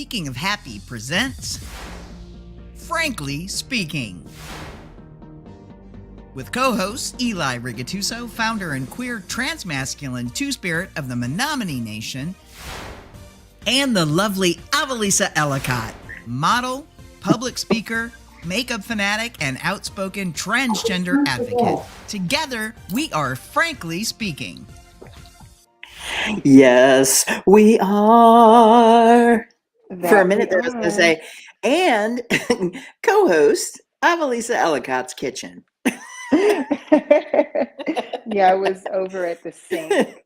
Speaking of Happy presents Frankly Speaking. With co-hosts Eli Rigatuso, founder and queer transmasculine two-spirit of the Menominee Nation, and the lovely Avalisa Ellicott, model, public speaker, makeup fanatic, and outspoken transgender advocate. Together, we are Frankly Speaking. Yes, we are. For a minute there, I was going to are. say, and co-host Avalisa Ellicott's Kitchen. Yeah, I was over at the sink.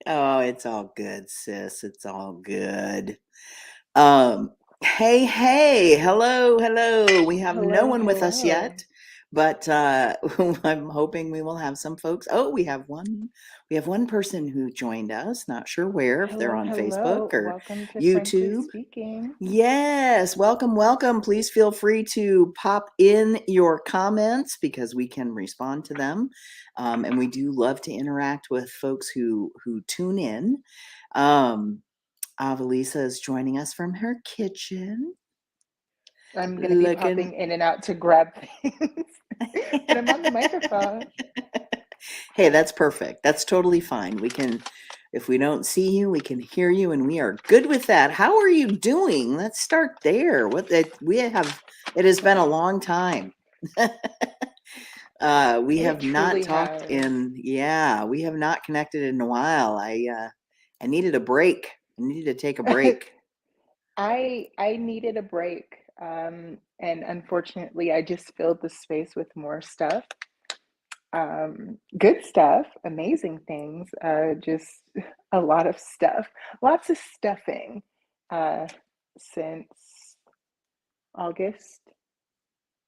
Oh, it's all good, sis. It's all good. Hey, hello. We have no one with us yet, but I'm hoping we will have some folks. Oh, we have one person who joined us. Not sure where, if they're on Facebook or Welcome to YouTube. Frankly Speaking. Yes, welcome. Please feel free to pop in your comments because we can respond to them. And we do love to interact with folks who tune in. Avalisa is joining us from her kitchen. I'm going to be popping in and out to grab things, but I'm on the microphone. Hey, that's perfect. That's totally fine. We can, if we don't see you, we can hear you, and we are good with that. How are you doing? Let's start there. It has been a long time. We have not talked we have not connected in a while. I needed a break. I needed to take a break. I needed a break. And unfortunately, I just filled the space with more stuff. Good stuff, amazing things, just a lot of stuff, lots of stuffing since August.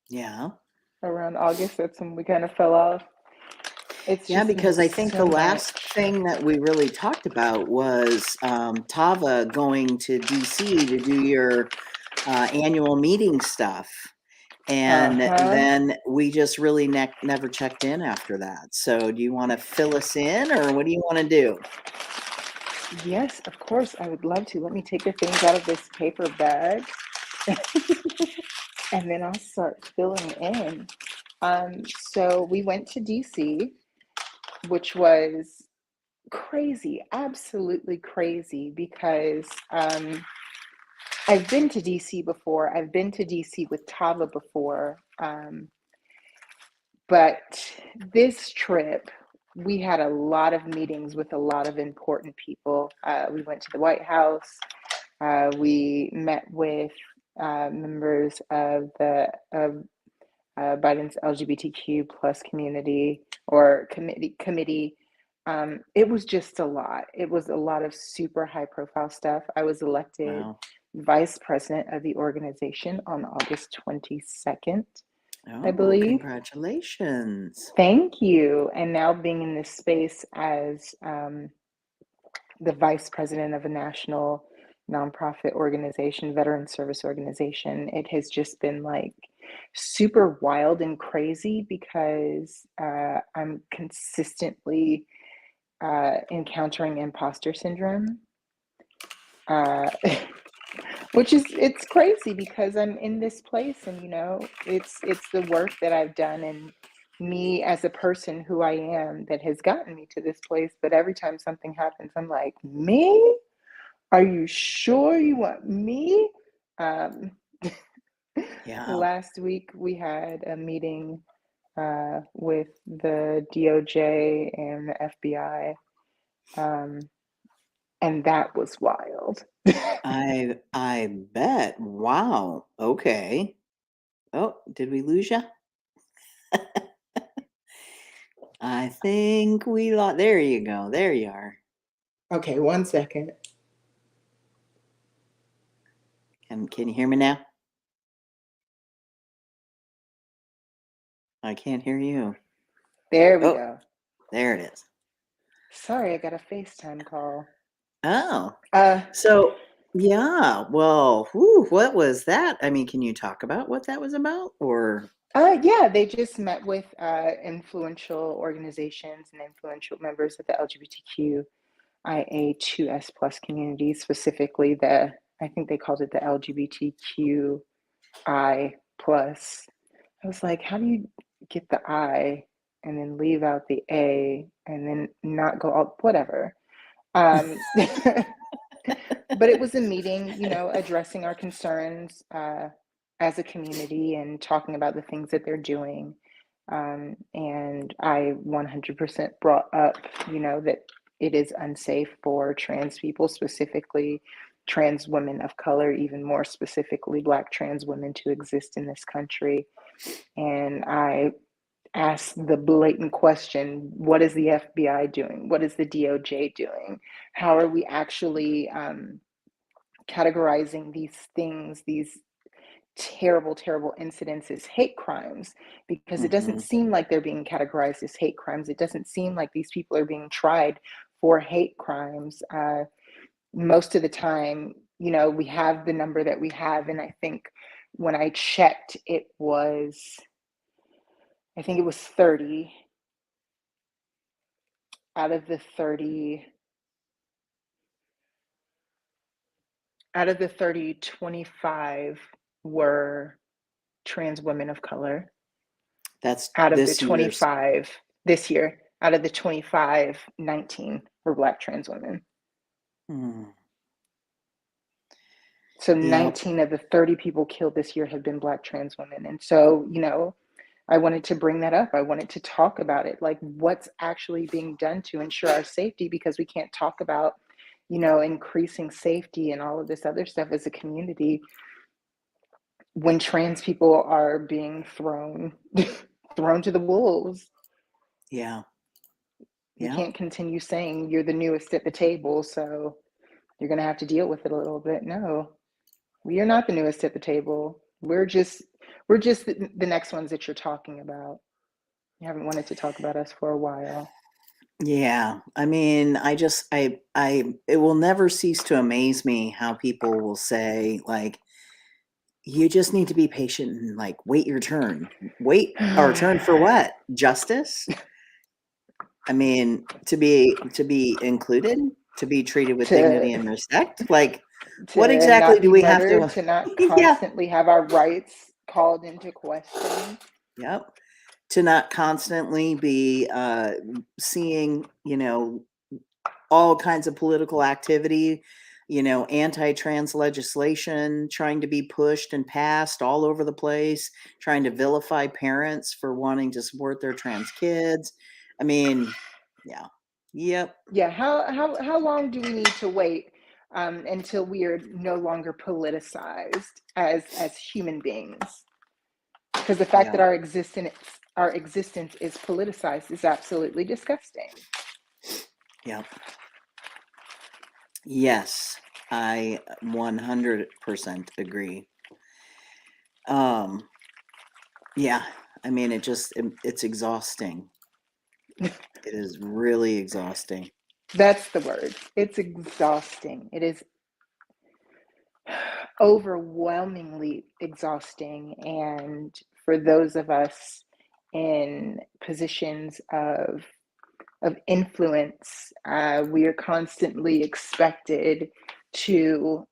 Yeah. Around August, that's when we kind of fell off. Because I think the last thing that we really talked about was Tava going to DC to do your annual meeting stuff. And then we just really never checked in after that. So do you want to fill us in, or what do you want to do? Yes, of course. I would love to. Let me take the things out of this paper bag and then I'll start filling in. So we went to DC, which was crazy, absolutely crazy, because I've been to DC before. I've been to DC with Tava before. But this trip, we had a lot of meetings with a lot of important people. We went to the White House. We met with members of Biden's LGBTQ plus community or committee. It was just a lot. It was a lot of super high profile stuff. I was elected vice president of the organization on August 22nd. I believe. Congratulations. Thank you. And now being in this space as the vice president of a national nonprofit organization, veteran service organization, it has just been like super wild and crazy because I'm consistently encountering imposter syndrome. Which is, it's crazy because I'm in this place and, it's the work that I've done and me as a person who I am that has gotten me to this place. But every time something happens, I'm like, me? Are you sure you want me? Last week we had a meeting with the DOJ and the FBI. And that was wild. I bet. Wow. Okay. Oh, did we lose you? I think we lost. There you go. There you are. Okay, 1 second. Can you hear me now? I can't hear you. There we go. There it is. Sorry, I got a FaceTime call. Oh. So, yeah. Well, what was that? I mean, can you talk about what that was about, or? Yeah, they just met with influential organizations and influential members of the LGBTQIA2S plus community, specifically the I think they called it the LGBTQI plus. I was like, how do you get the I and then leave out the A and then not go all whatever? But it was a meeting, addressing our concerns as a community and talking about the things that they're doing. And I 100% brought up, that it is unsafe for trans people, specifically trans women of color, even more specifically Black trans women, to exist in this country. And I asked the blatant question, what is the FBI doing? What is the DOJ doing? How are we actually categorizing these things, these terrible, terrible incidents as hate crimes? Because it doesn't seem like they're being categorized as hate crimes. It doesn't seem like these people are being tried for hate crimes. Most of the time, we have the number that we have. And I think when I checked, I think it was 30 out of the 30, 25 were trans women of color. That's Out of the this 25 this year, out of the 25, 19 were Black trans women. So 19 of the 30 people killed this year have been Black trans women. And so, I wanted to bring that up. I wanted to talk about it, like what's actually being done to ensure our safety, because we can't talk about, increasing safety and all of this other stuff as a community when trans people are being thrown to the wolves. Yeah. You can't continue saying you're the newest at the table, so you're going to have to deal with it a little bit. No, we are not the newest at the table. We're just the next ones that you're talking about. You haven't wanted to talk about us for a while. Yeah. I mean, it will never cease to amaze me how people will say, like, you just need to be patient and like wait your turn. Wait our turn for what? Justice? I mean, to be included, to be treated with dignity and respect. Like, what exactly do we have to? To not constantly have our rights called into question. Yep. To not constantly be seeing, all kinds of political activity, anti-trans legislation trying to be pushed and passed all over the place, trying to vilify parents for wanting to support their trans kids. I mean, yeah. Yep. Yeah. How long do we need to wait until we are no longer politicized as human beings? Because the fact that our existence is politicized is absolutely disgusting. Yep. Yes, I 100% agree. Yeah, I mean, it's exhausting. It is really exhausting. That's the word. It's exhausting. It is overwhelmingly exhausting. And for those of us in positions of influence, we are constantly expected to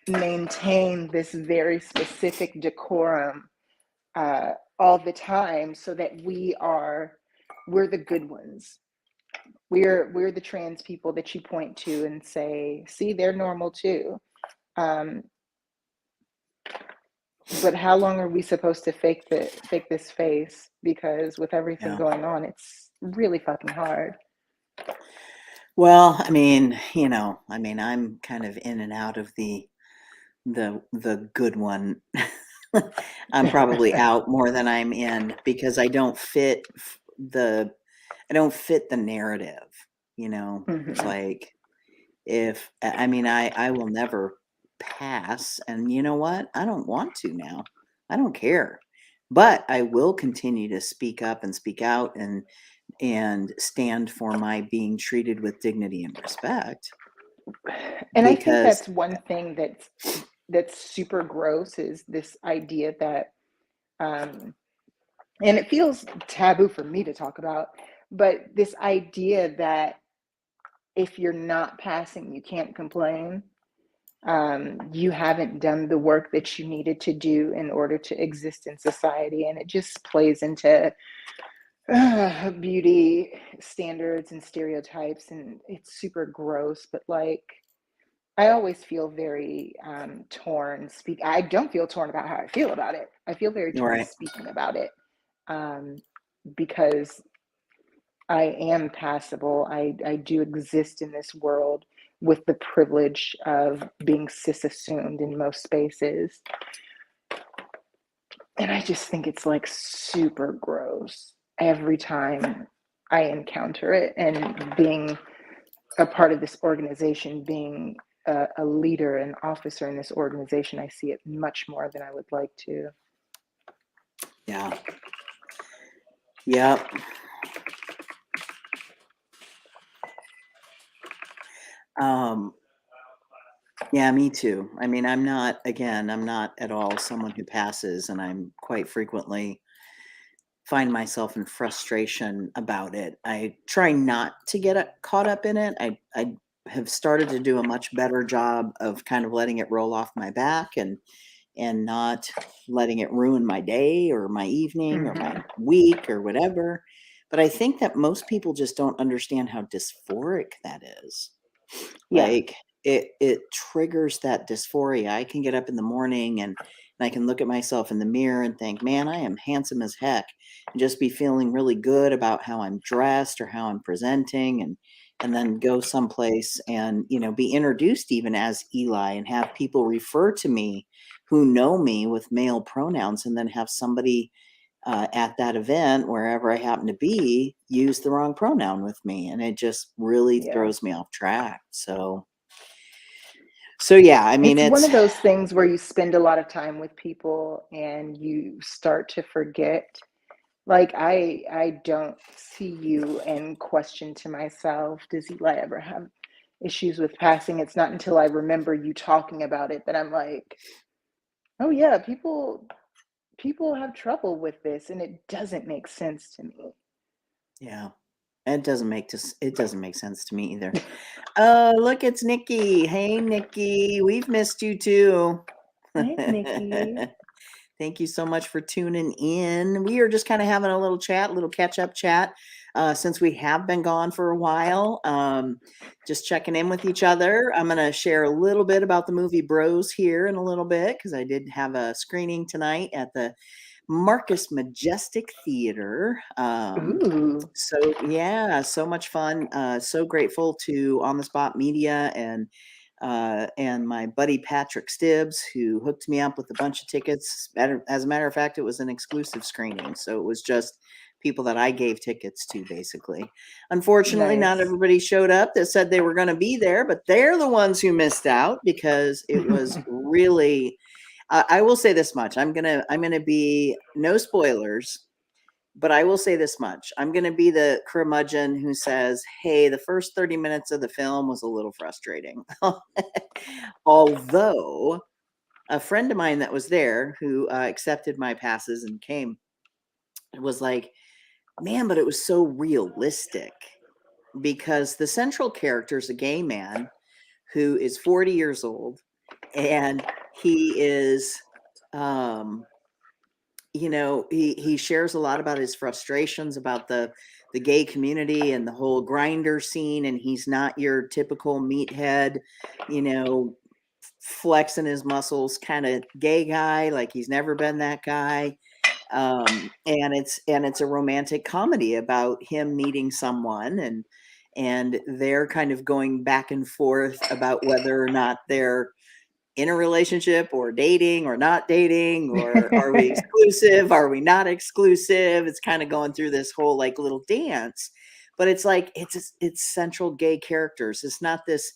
maintain this very specific decorum all the time, so that we're the good ones. We're the trans people that you point to and say, see, they're normal too. But how long are we supposed to fake this face? Because with everything going on, it's really fucking hard. Well, I mean, I'm kind of in and out of the good one. I'm probably out more than I'm in, because I don't fit the narrative, It's like, I will never pass, and you know what? I don't want to now. I don't care. But I will continue to speak up and speak out and stand for my being treated with dignity and respect. And I think that's one thing that's super gross, is this idea that and it feels taboo for me to talk about, but this idea that if you're not passing, you can't complain. You haven't done the work that you needed to do in order to exist in society. And it just plays into beauty standards and stereotypes. And it's super gross, but like, I always feel very torn. I don't feel torn about how I feel about it. I feel very torn Right. speaking about it, because I am passable. I do exist in this world with the privilege of being cis assumed in most spaces. And I just think it's like super gross every time I encounter it. And being a part of this organization, being a leader, an officer in this organization, I see it much more than I would like to. Yeah. Yep. Yeah, me too. I mean, I'm not at all someone who passes, and I'm quite frequently find myself in frustration about it. I try not to get caught up in it. I have started to do a much better job of kind of letting it roll off my back and not letting it ruin my day or my evening or my week or whatever. But I think that most people just don't understand how dysphoric that is. Yeah. Like it triggers that dysphoria. I can get up in the morning and I can look at myself in the mirror and think, man, I am handsome as heck, and just be feeling really good about how I'm dressed or how I'm presenting, and then go someplace and, you know, be introduced even as Eli and have people refer to me who know me with male pronouns, and then have somebody at that event, wherever I happen to be, use the wrong pronoun with me. And it just really Yeah. throws me off track. So yeah, I mean, It's one it's, of those things where you spend a lot of time with people and you start to forget. Like I don't see you and question to myself, does Eli ever have issues with passing? It's not until I remember you talking about it that I'm like, oh yeah, people have trouble with this and it doesn't make sense to me. yeah, it doesn't make sense to me either. Oh, look, it's Nikki. Hey, Nikki, we've missed you too. Hey, Nikki. Thank you so much for tuning in. We are just kind of having a little chat, a little catch up chat, since we have been gone for a while. Just checking in with each other. I'm going to share a little bit about the movie Bros here in a little bit, because I did have a screening tonight at the Marcus Majestic Theater. Ooh, So yeah, so much fun. So grateful to On the Spot Media and my buddy Patrick Stibbs, who hooked me up with a bunch of tickets. As a matter of fact, it was an exclusive screening, so it was just people that I gave tickets to, basically. Unfortunately, not nice. everybody showed up that said they were going to be there, but they're the ones who missed out, because it was really. I will say this much: I'm gonna be, no spoilers, but I will say this much. I'm going to be the curmudgeon who says, hey, the first 30 minutes of the film was a little frustrating. Although a friend of mine that was there, who accepted my passes and came, was like, man, but it was so realistic, because the central character is a gay man who is 40 years old, and he is, you know, he shares a lot about his frustrations about the gay community and the whole grinder scene, and he's not your typical meathead, you know, flexing his muscles kind of gay guy. Like, he's never been that guy. And it's a romantic comedy about him meeting someone, and they're kind of going back and forth about whether or not they're in a relationship or dating or not dating, or are we exclusive, are we not exclusive. It's kind of going through this whole like little dance, but it's like it's central gay characters. It's not this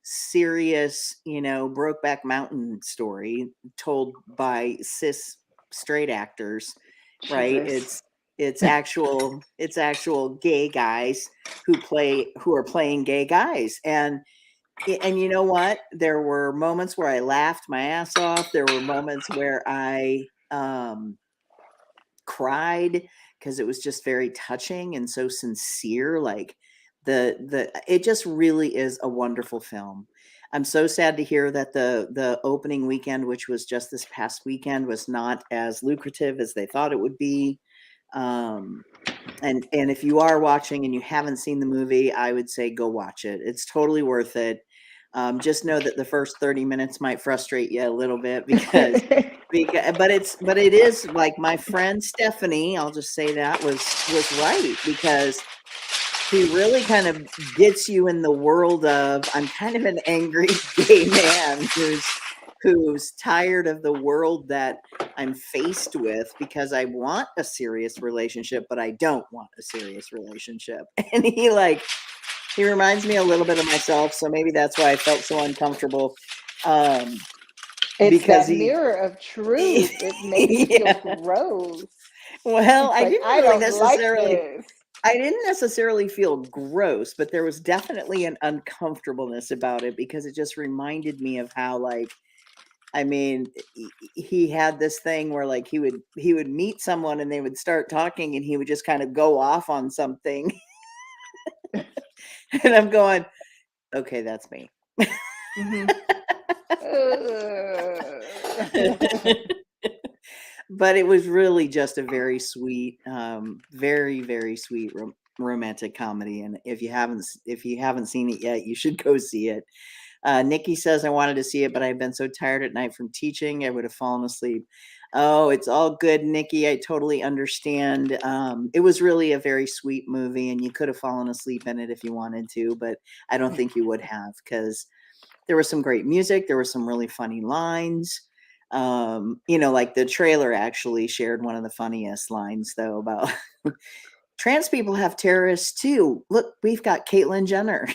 serious, you know, Brokeback Mountain story told by cis straight actors, right? Jesus. It's actual gay guys who are playing gay guys. And you know what? There were moments where I laughed my ass off. There were moments where I cried, because it was just very touching and so sincere. Like, it just really is a wonderful film. I'm so sad to hear that the opening weekend, which was just this past weekend, was not as lucrative as they thought it would be. Um, and if you are watching and you haven't seen the movie, I would say go watch it. It's totally worth it. Just know that the first 30 minutes might frustrate you a little bit because but it is like my friend Stephanie, I'll just say that was right, because he really kind of gets you in the world of, I'm kind of an angry gay man who's tired of the world that I'm faced with, because I want a serious relationship, but I don't want a serious relationship. And he reminds me a little bit of myself, so maybe that's why I felt so uncomfortable. It's Because that mirror of truth. It makes you yeah. feel gross. Well, It's like, I don't like this. I didn't necessarily feel gross, but there was definitely an uncomfortableness about it, because it just reminded me of how, like, I mean, he had this thing where, like, he would meet someone and they would start talking and he would just kind of go off on something. And I'm going, okay, that's me. Mhm. But it was really just a very sweet, very, very sweet romantic comedy. And if you haven't seen it yet, you should go see it. Nikki says, I wanted to see it, but I've been so tired at night from teaching, I would have fallen asleep. Oh, it's all good, Nikki. I totally understand. It was really a very sweet movie, and you could have fallen asleep in it if you wanted to, but I don't think you would have, because there was some great music. There were some really funny lines. Like the trailer actually shared one of the funniest lines, though, about trans people have terrorists too. Look, we've got Caitlyn Jenner.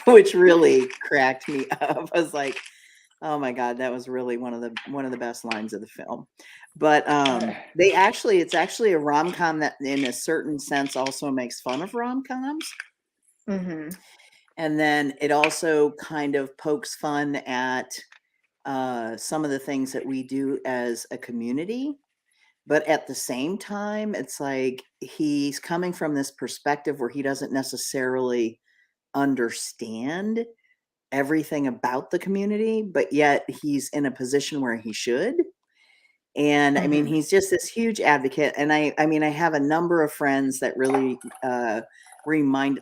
Which really cracked me up. I was like, oh my God, that was really one of the best lines of the film. But it's actually a rom-com that in a certain sense also makes fun of rom-coms. Mm-hmm. And then it also kind of pokes fun at some of the things that we do as a community. But at the same time, it's like he's coming from this perspective where he doesn't necessarily understand everything about the community, but yet he's in a position where he should. And I mean, Mm-hmm. he's just this huge advocate. And I mean, I have a number of friends that really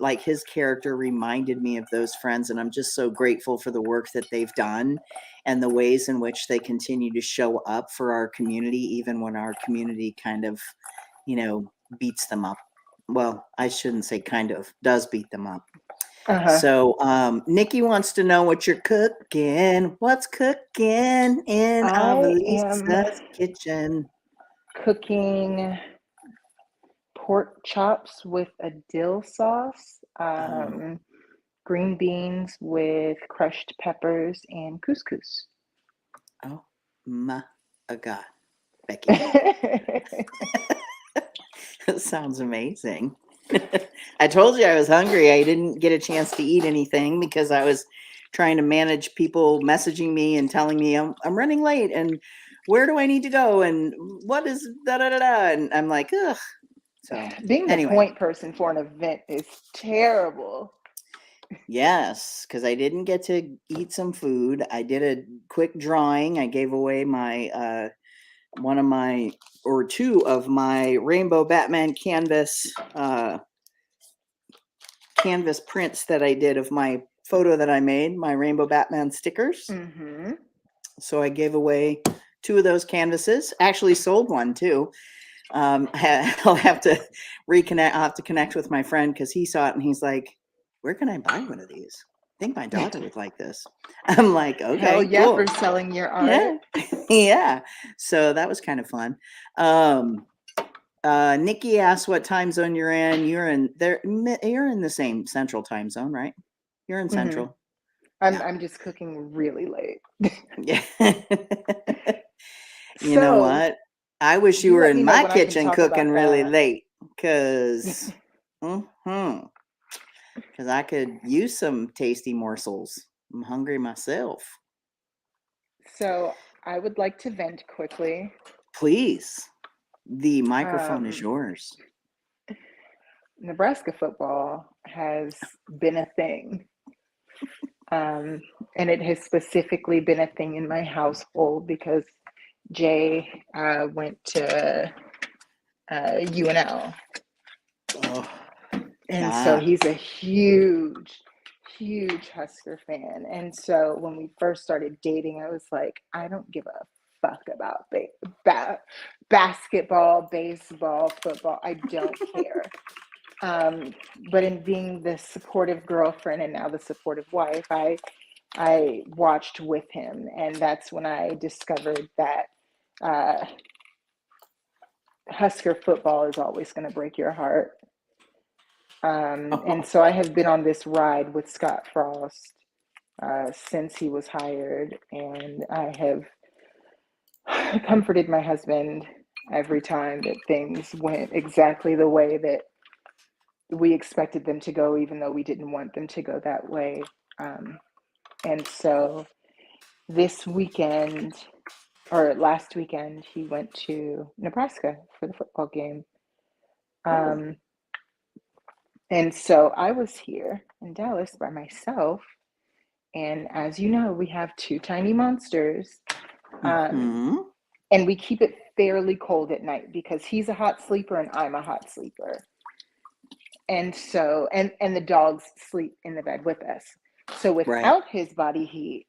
like his character reminded me of those friends. And I'm just so grateful for the work that they've done and the ways in which they continue to show up for our community, even when our community kind of, beats them up. Well, I shouldn't say kind of, does beat them up. Uh-huh. So, Nikki wants to know what you're cooking. What's cooking in I am Avalisa's kitchen? cooking pork chops with a dill sauce, Oh, green beans with crushed peppers, and couscous. oh my God, Becky. That sounds amazing. I told you I was hungry. I didn't get a chance to eat anything because I was trying to manage people messaging me and telling me I'm running late and where do I need to go and what is da da da da, and I'm like, ugh. So Being the anyway, point person for an event is terrible. yes, because I didn't get to eat some food. I did a quick drawing. I gave away my one of my or two of my rainbow Batman canvas prints that I did of my photo that I made, my rainbow Batman stickers. Mm-hmm. So I gave away two of those canvases. Actually sold one too. I'll have to reconnect. I'll have to connect with my friend because he saw it and he's like, where can I buy one of these? I think my daughter would like this. I'm like, Hell okay, yeah, cool. for selling your art. Yeah. Yeah. So that was kind of fun. Nikki asked what time zone you're in. You're in the same central time zone, right? You're in Mm-hmm. central. Yeah. I'm just cooking really late. Yeah. You know So what? I wish you you were let me in know my when I can kitchen talk cooking about really that. late because I could use some tasty morsels. I'm hungry myself. So I would like to vent quickly. Please, the microphone is Um, yours. Nebraska football has been a thing. And it has specifically been a thing in my household because Jay went to UNL. Oh, And so yeah. he's a huge, huge Husker fan. And so when we first started dating, I was like, I don't give a fuck about basketball, baseball, football. I don't care. But in being the supportive girlfriend and now the supportive wife, I watched with him, and that's when I discovered that Husker football is always going to break your heart. And so I have been on this ride with Scott Frost since he was hired, and I have comforted my husband every time that things went exactly the way that we expected them to go, even though we didn't want them to go that way. And so this weekend, or last weekend, he went to Nebraska for the football game. And so I was here in Dallas by myself. And as you know, we have two tiny monsters. Mm-hmm. And we keep it fairly cold at night because he's a hot sleeper and I'm a hot sleeper. And so, and the dogs sleep in the bed with us. So without his body heat,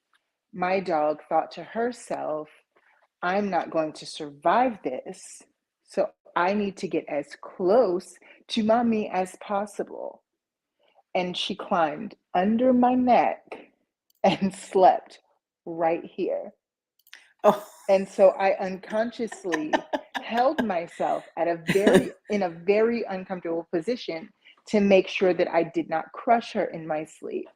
my dog thought to herself, I'm not going to survive this. So I need to get as close to mommy as possible. And she climbed under my neck and slept right here. Oh. And so I unconsciously held myself in a very uncomfortable position to make sure that I did not crush her in my sleep.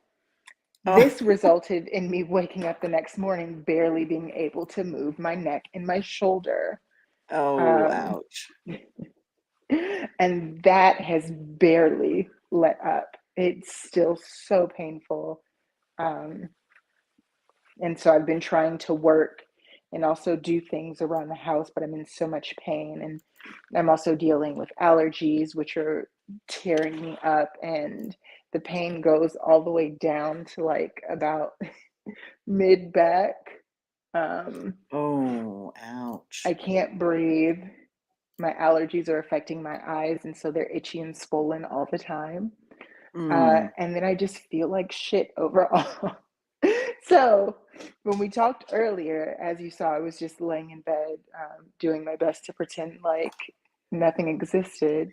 This resulted in me waking up the next morning barely being able to move my neck and my shoulder. Oh, ouch. And that has barely let up. It's still so painful. And so I've been trying to work and also do things around the house, but I'm in so much pain. And I'm also dealing with allergies, which are tearing me up. And the pain goes all the way down to like about mid back. Oh, ouch. I can't breathe. My allergies are affecting my eyes, and so they're itchy and swollen all the time. And then I just feel like shit overall. So when we talked earlier, as you saw, I was just laying in bed, doing my best to pretend like nothing existed.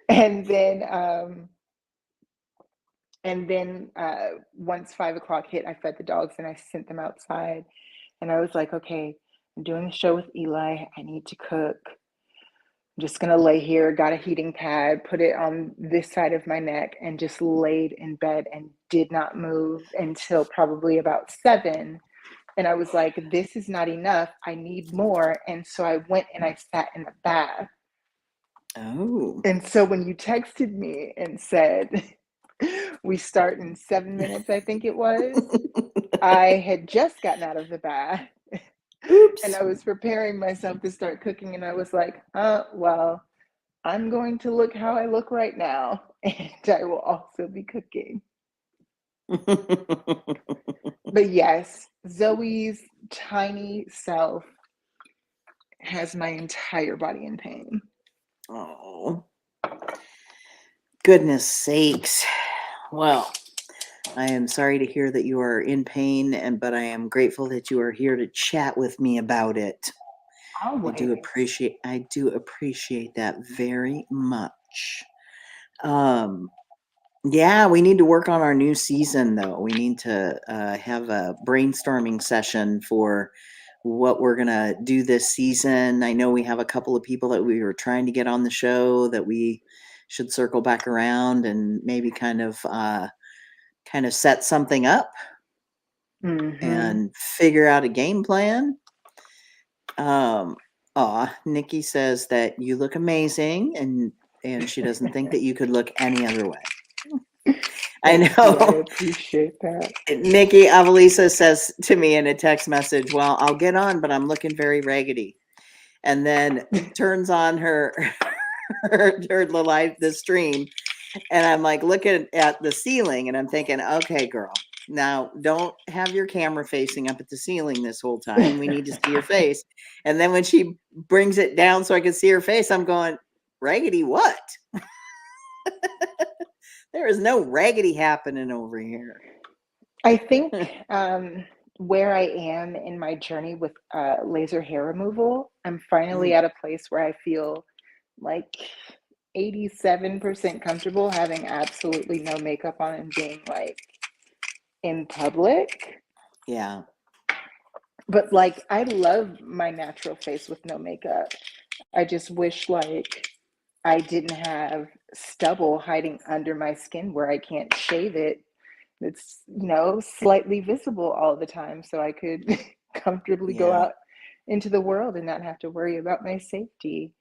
And then once 5 o'clock hit, I fed the dogs and I sent them outside. And I was like, okay, I'm doing the show with Eli. I need to cook. I'm just going to lay here, got a heating pad, put it on this side of my neck, and just laid in bed and did not move until probably about 7. And I was like, this is not enough. I need more. And so I went and I sat in the bath. Oh. And so when you texted me and said, we start in 7 minutes, I think it was, I had just gotten out of the bath. Oops. And I was preparing myself to start cooking, and I was like, well, I'm going to look how I look right now, and I will also be cooking. But yes, Zoe's tiny self has my entire body in pain. Oh, goodness sakes. Well, I am sorry to hear that you are in pain, but I am grateful that you are here to chat with me about it. Always. I do appreciate that very much. Yeah, we need to work on our new season, though. We need to have a brainstorming session for what we're going to do this season. I know we have a couple of people that we were trying to get on the show that we should circle back around and maybe kind of set something up and figure out a game plan. Nikki says that you look amazing and she doesn't think that you could look any other way. I know. I appreciate that. Nikki Avalisa says to me in a text message, well, I'll get on, but I'm looking very raggedy. And then turns on her heard the stream, and I'm like looking at the ceiling, and I'm thinking, okay, girl, now don't have your camera facing up at the ceiling this whole time. We need to see your face. And then when she brings it down so I can see her face, I'm going, raggedy what? There is no raggedy happening over here. I think where I am in my journey with laser hair removal, I'm finally at a place where I feel like 87% comfortable having absolutely no makeup on and being like in public. Yeah. But like, I love my natural face with no makeup. I just wish like I didn't have stubble hiding under my skin where I can't shave it. It's, slightly visible all the time so I could comfortably go Yeah. out into the world and not have to worry about my safety.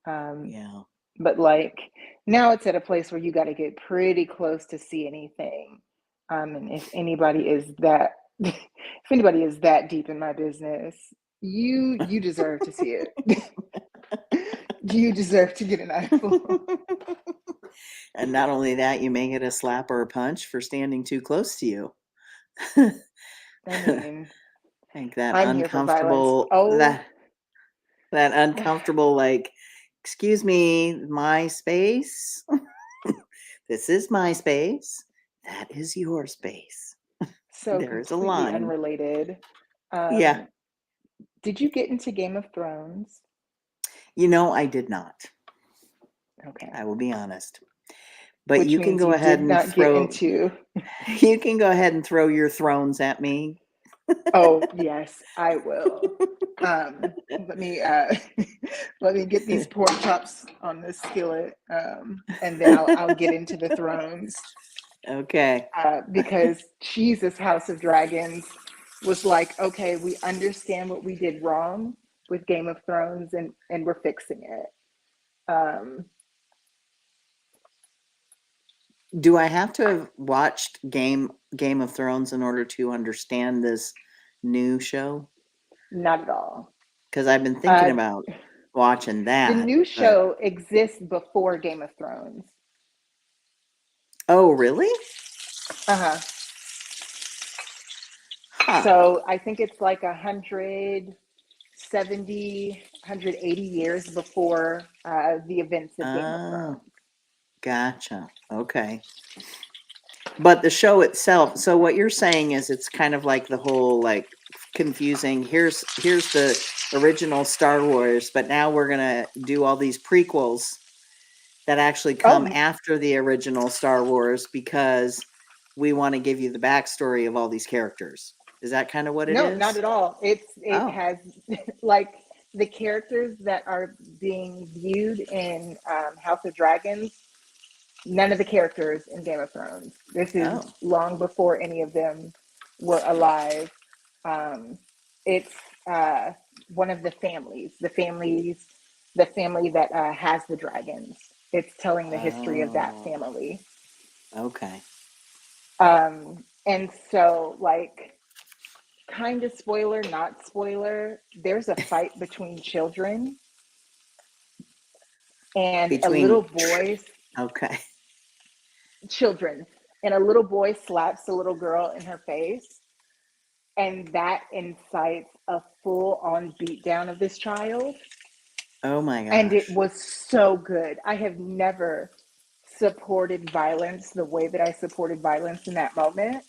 Yeah. But like now it's at a place where you got to get pretty close to see anything. And if anybody is that if anybody is that deep in my business, you deserve to see it. You deserve to get an eyeful. And not only that, you may get a slap or a punch for standing too close to you. I mean, Like that I'm here for violence. uncomfortable Oh, that uncomfortable, like, excuse me, my space. This is my space. That is your space. so There's a completely line. unrelated. Yeah. Did you get into Game of Thrones? I did not. Okay. I will be honest. But Which you can means go you ahead did and not get throw into. you can go ahead and throw your thrones at me. Oh, yes, I will. Let me let me get these pork chops on this skillet, and then I'll get into the thrones. Okay. Because Jesus, House of Dragons was like, okay, we understand what we did wrong with Game of Thrones, and we're fixing it. Do I have to have watched Game of Thrones in order to understand this new show? Not at all. Because I've been thinking Uh, about watching the that. new But show exists before Game of Thrones. oh, really? Uh-huh. Huh. So I think it's like 170, 180 years before the events of Game of Thrones. Oh, gotcha. Okay. But the show itself, so what you're saying is it's kind of like the whole like confusing. Here's the original Star Wars, but now we're gonna do all these prequels that actually come Oh, after the original Star Wars because we want to give you the backstory of all these characters. Is that kind of what it no, not is? at all. It Oh, has like the characters that are being viewed in House of Dragons. None of the characters in Game of Thrones. This is oh, long before any of them were alive. Um, it's one of the families, the family that has the dragons. It's telling the history of that oh, family. okay. And so, like, kind of spoiler, not spoiler, there's a fight between children and a little Between, boy, okay. children, and a little boy slaps a little girl in her face. And that incites a full on beatdown of this child. Oh my And it gosh. was so good. I have never supported violence the way that I supported violence in that moment.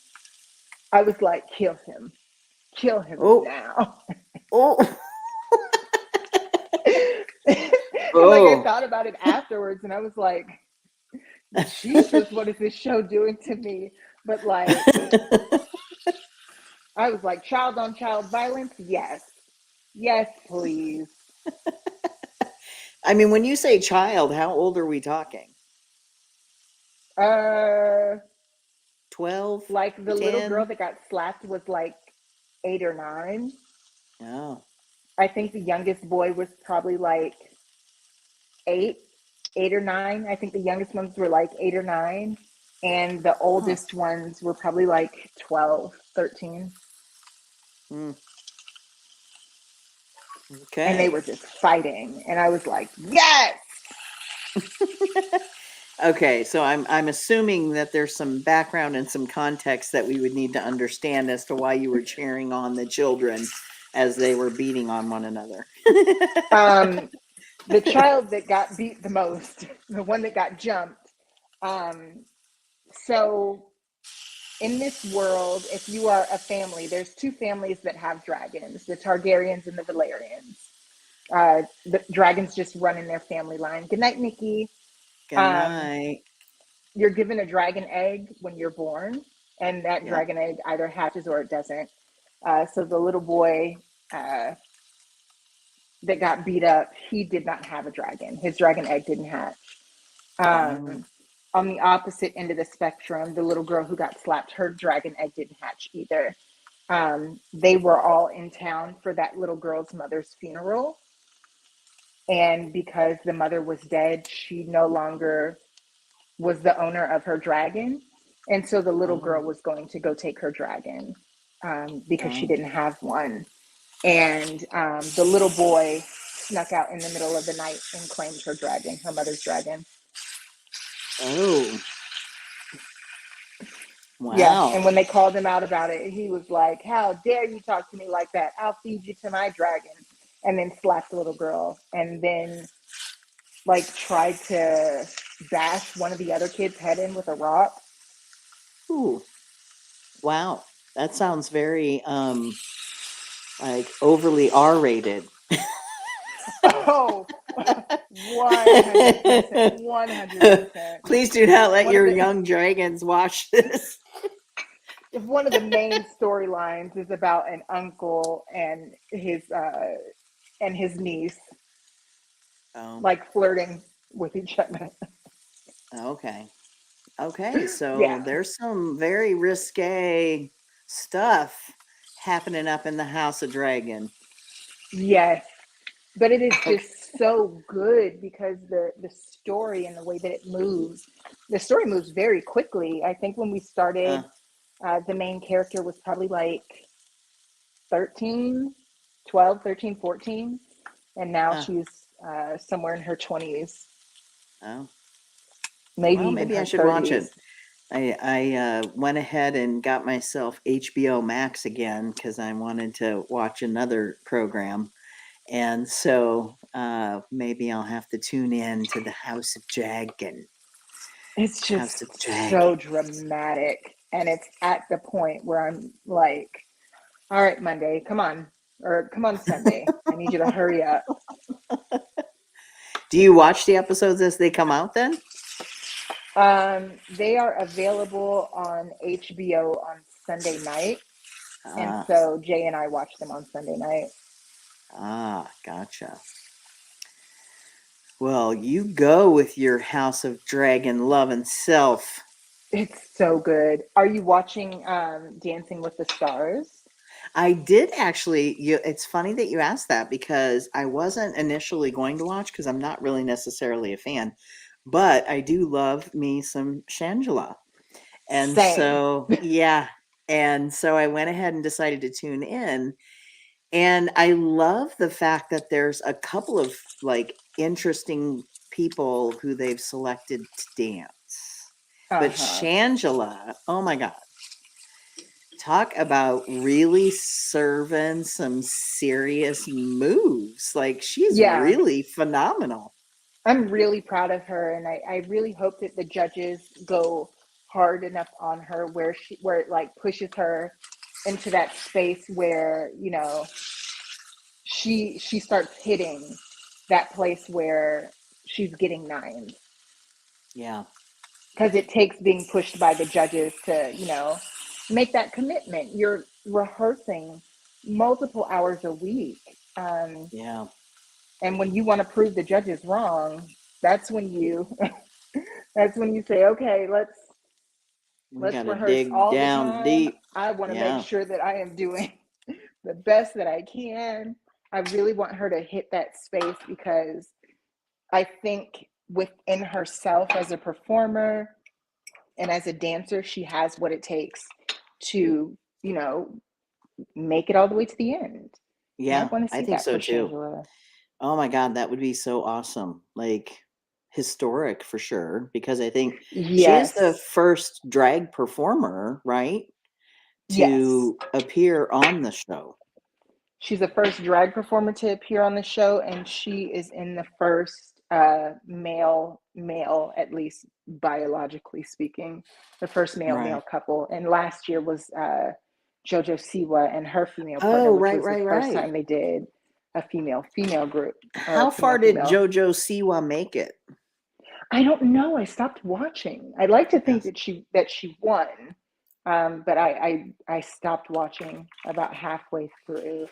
I was like, kill him Oh, now. oh, And like I oh. thought about it afterwards and I was like, Jesus, what is this show doing to me? But like, I was like, child on child violence? Yes. Yes, please. I mean, when you say child, how old are we talking? Uh, 12, like the little girl 10? that got slapped was like 8 or 9. Oh, I think the youngest boy was probably like eight, 8 or 9. I think the youngest ones were like 8 or 9. And the huh. oldest ones were probably like 12, 13. Mm, And they okay. were just fighting. And I was like, yes. Okay, so I'm assuming that there's some background and some context that we would need to understand as to why you were cheering on the children as they were beating on one another. The child that got beat the most, the one that got jumped. So in this world, if you are a family, there's two families that have dragons, the Targaryens and the Valerians. The dragons just run in their family line. Good night, Nikki. Good Um, night. you're given a dragon egg when you're born, and that Yeah. dragon egg either hatches or it doesn't. So the little boy that got beat up, he did not have a dragon. His dragon egg didn't hatch. Oh, On the opposite end of the spectrum, the little girl who got slapped, her dragon egg didn't hatch either. They were all in town for that little girl's mother's funeral. And because the mother was dead, she no longer was the owner of her dragon. And so the little oh, girl was going to go take her dragon because she oh, didn't have one. And the little boy snuck out in the middle of the night and claimed her dragon, her mother's dragon. oh. Yeah. Wow. And when they called him out about it, he was like, "How dare you talk to me like that? I'll feed you to my dragon." And then slapped the little girl. And then, like, tried to bash one of the other kids' head in with a rock. Ooh. Wow. That sounds very like overly R-rated. Oh, 100%. 100%. Please do not let One of your the young dragons watch this. if one of the main storylines is about an uncle and his niece Oh, like flirting with each other. okay. Okay, so Yeah. there's some very risque stuff happening up in the House of Dragon. Yes. But it is Okay. just so good because the story and the way that it moves, the story moves very quickly. I think when we Uh, started, the main character was probably like 13, 12, 13, 14, and now uh, she's somewhere in her 20s, oh, maybe well, even maybe I her should watch it. 30s. I went ahead and got myself HBO Max again because I wanted to watch another program. And so maybe I'll have to tune in to the House of Dragon. It's House just of Dragon. so dramatic. And it's at the point where I'm like, all right, Monday, come on. Or come on, Sunday. I need you to hurry up. Do you watch the episodes as they come out then? They are available on HBO on Sunday night. And Ah, so Jay and I watch them on Sunday night. gotcha. Well, you go with your House of Dragon loving self. It's so good. Are you watching Dancing with the Stars? I did actually. It's funny that you asked that because I wasn't initially going to watch because I'm not really necessarily a fan, but I do love me some Shangela. And Same. so, yeah. And so I went ahead and decided to tune in. And I love the fact that there's a couple of like interesting people who they've selected to dance. But Uh-huh. Shangela, oh my God, talk about really serving some serious moves. Like she's Yeah. really phenomenal. I'm really proud of her, and I really hope that the judges go hard enough on her where it like pushes her into that space where, she starts hitting that place where she's getting nines. Yeah. Because it takes being pushed by the judges to, make that commitment. You're rehearsing multiple hours a week. Yeah. And when you want to prove the judges wrong, that's when you that's when you say, okay, We got let's to rehearse dig all the down time. deep. I want to make Yeah. sure that I am doing the best that I can. I really want her to hit that space because I think within herself as a performer and as a dancer, she has what it takes to, make it all the way to the end. And I Yeah. want to I see think that so for too. Shangela. Oh my God, that would be so awesome. Like, historic for sure, because I think she is the Yes. first drag performer, right, Yes. to appear on the show. She's the first drag performer to appear on the show, and she is in the first male, at least biologically speaking, the first male Right. couple. And last year was JoJo Siwa and her female partner, Oh, which right, was the right, first right. time they did a female group or How a far female did female. JoJo Siwa make it? I don't know. I stopped watching. I'd like to think Yes. that she won, but I stopped watching about halfway through.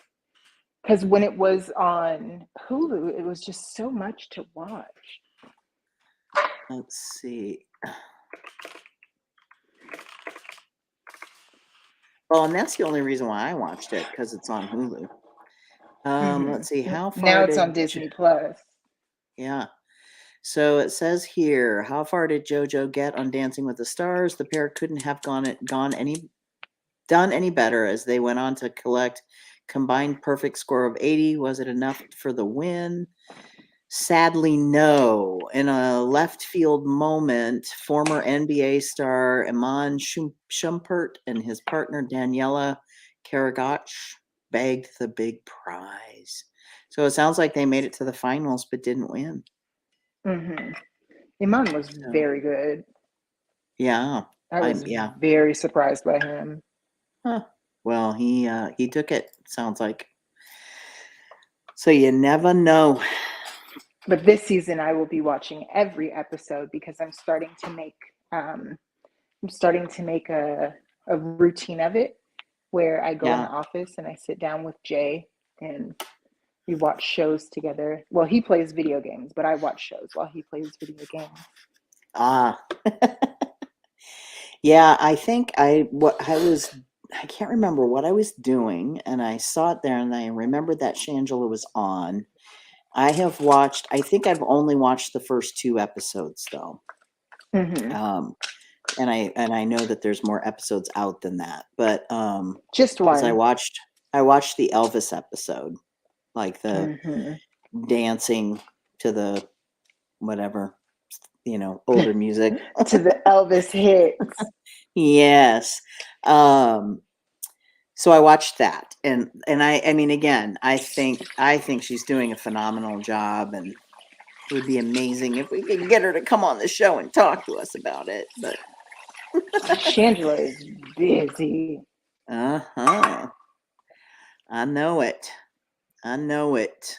Because when it was on Hulu, it was just so much to watch. Let's see. Well, and that's the only reason why I watched it, because it's on Hulu. Mm-hmm. Let's see. How Now far it's on did Disney Plus. yeah. So it says here, how far did JoJo get on Dancing with the Stars? The pair couldn't have done any better, as they went on to collect combined perfect score of 80. Was it enough for the win? Sadly, no. In a left field moment, former NBA star Iman Shumpert and his partner Daniela Karagach bagged the big prize. So it sounds like they made it to the finals but didn't win. Mm-hmm. Iman was So very good. yeah, I was yeah. very surprised by him. Huh. Well, he took it. Sounds like. So you never know. But this season, I will be watching every episode because I'm starting to make a routine of it, where I go in Yeah. the office and I sit down with Jay and we watch shows together. Well, he plays video games, but I watch shows while he plays video games. Ah. Yeah, I think I can't remember what I was doing, and I saw it there, and I remembered that Shangela was on. I think I've only watched the first 2 episodes though. Mm-hmm. And I know that there's more episodes out than that, but Just because one. I watched the Elvis episode, like the Mm-hmm. dancing to the whatever, older music. To the Elvis hits. Yes. So I watched that, and I mean, again, I think she's doing a phenomenal job, and it would be amazing if we could get her to come on the show and talk to us about it. But Shangela is busy. I know it. I know it.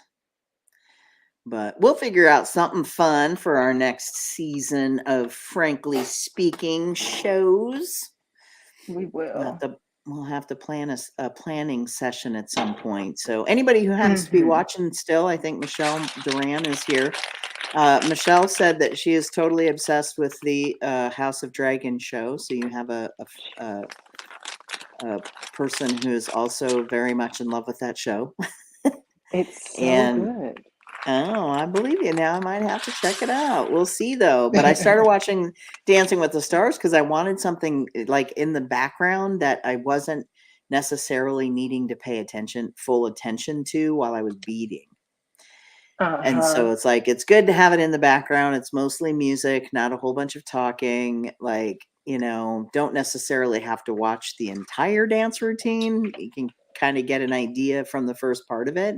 But we'll figure out something fun for our next season of Frankly Speaking shows. We will. We'll have to plan a planning session at some point. So anybody who happens to be Mm-hmm. watching still, I think Michelle Duran is here. Michelle said that she is totally obsessed with the House of Dragon show. So you have a person who is also very much in love with that show. It's so And good. oh, I believe you. Now I might have to check it out. We'll see though. But I started watching Dancing with the Stars because I wanted something like in the background that I wasn't necessarily needing to pay full attention to while I was beading. And Uh-huh. so it's like, it's good to have it in the background. It's mostly music, not a whole bunch of talking. Like, don't necessarily have to watch the entire dance routine. You can kind of get an idea from the first part of it.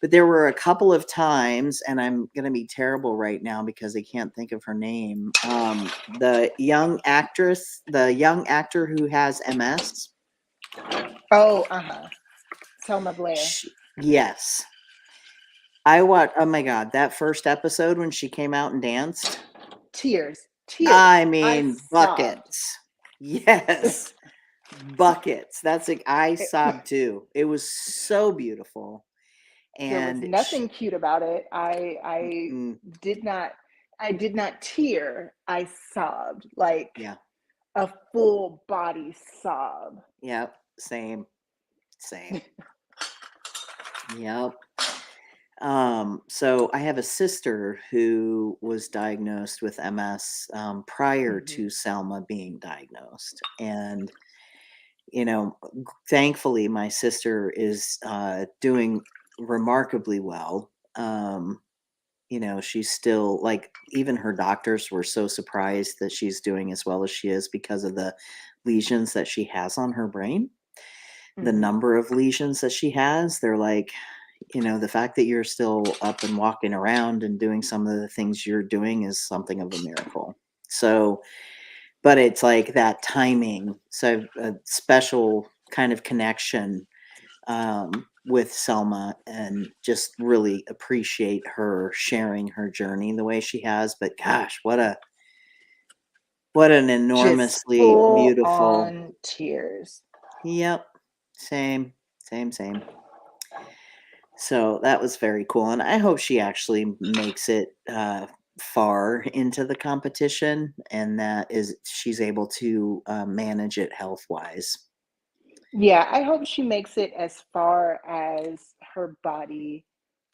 But there were a couple of times, and I'm going to be terrible right now because I can't think of her name. The young actor who has MS. Oh, Selma Blair. Yes. Oh my God, that first episode when she came out and danced. Tears. I mean, sobbed. buckets. Yes. Buckets. I sobbed too. It was so beautiful. There was And nothing cute about it. I mm, did not tear. I sobbed, like yeah. a full body sob. Yep. Same. Yep. So I have a sister who was diagnosed with MS prior Mm-hmm. to Selma being diagnosed. And, thankfully, my sister is doing remarkably well. she's still like, even her doctors were so surprised that she's doing as well as she is because of the lesions that she has on her brain. The Mhm. number of lesions that she has, they're like, the fact that you're still up and walking around and doing some of the things you're doing is something of a miracle. So, but it's like that timing. So a special kind of connection with Selma, and just really appreciate her sharing her journey the way she has. But gosh, what an Just enormously full beautiful. on tears. Yep. Same, same. So that was very cool. And I hope she actually makes it far into the competition, and that is she's able to manage it health wise. Yeah, I hope she makes it as far as her body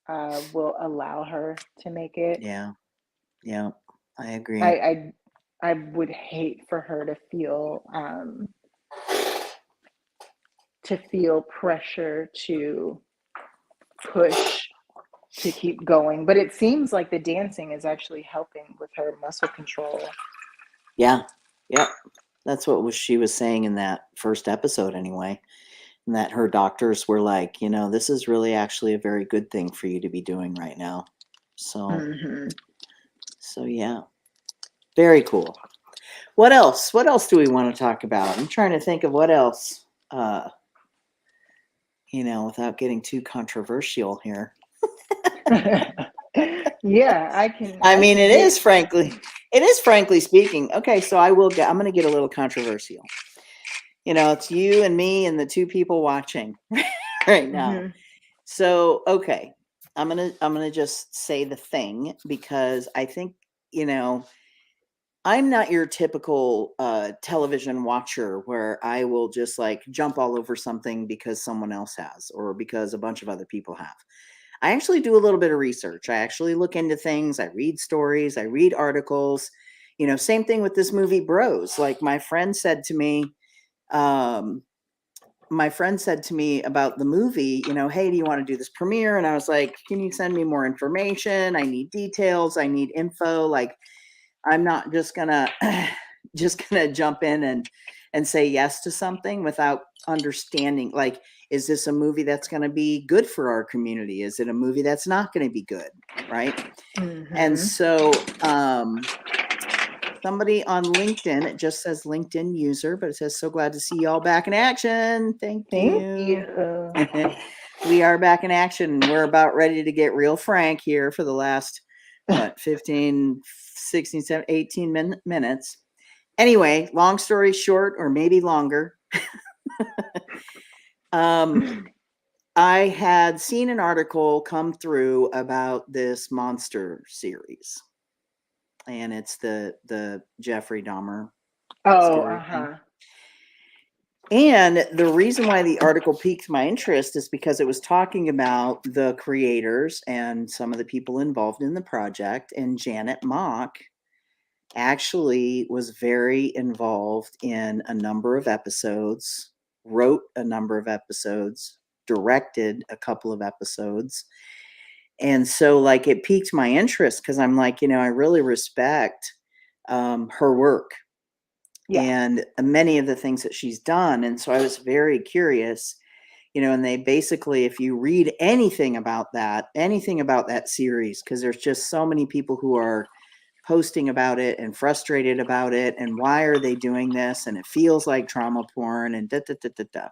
will allow her to make it. Yeah. Yeah. I I, agree. I I would hate for her to feel pressure to push to keep going. But it seems like the dancing is actually helping with her muscle control. Yeah. Yep. That's what she was saying in that first episode anyway. And that her doctors were like, this is really actually a very good thing for you to be doing right now. So, Hmm. so yeah. Very cool. What else? What else do we want to talk about? I'm trying to think of what else. Without getting too controversial here. Yeah, I I mean, can it get. is frankly speaking. Okay, so I'm going to get a little controversial. It's you and me and the two people watching right now. Mhm. So, okay, I'm gonna just say the thing, because I think, I'm not your typical television watcher where I will just like jump all over something because someone else has, or because a bunch of other people have. I actually do a little bit of research. I actually look into things. I read stories. I read articles. Same thing with this movie Bros. Like um, my friend said to me about the movie, hey, do you want to do this premiere? And I was like, can you send me more information? I need details. I need info. Like, I'm not just gonna just gonna jump in and say yes to something without understanding, like, is this a movie that's going to be good for our community? Is it a movie that's not going to be good? Right. And Mhm. so somebody on LinkedIn, it just says LinkedIn user, but it says, so glad to see y'all back in action. Thank Thank you. you. We are back in action. We're about ready to get real frank here for the last, 15, 16, 17, 18 minutes. Anyway, long story short, or maybe longer, I had seen an article come through about this monster series, and it's the Jeffrey Dahmer Oh, story thing. uh-huh. And the reason why the article piqued my interest is because it was talking about the creators and some of the people involved in the project. And Janet Mock actually was very involved in a number of episodes, wrote a number of episodes, directed a couple of episodes. And so, like, it piqued my interest because I'm like, I really respect her work Yeah. and many of the things that she's done. And so I was very curious, and they basically, if you read anything about that series, because there's just so many people who are posting about it and frustrated about it, and why are they doing this, and it feels like trauma porn, and da da da da da.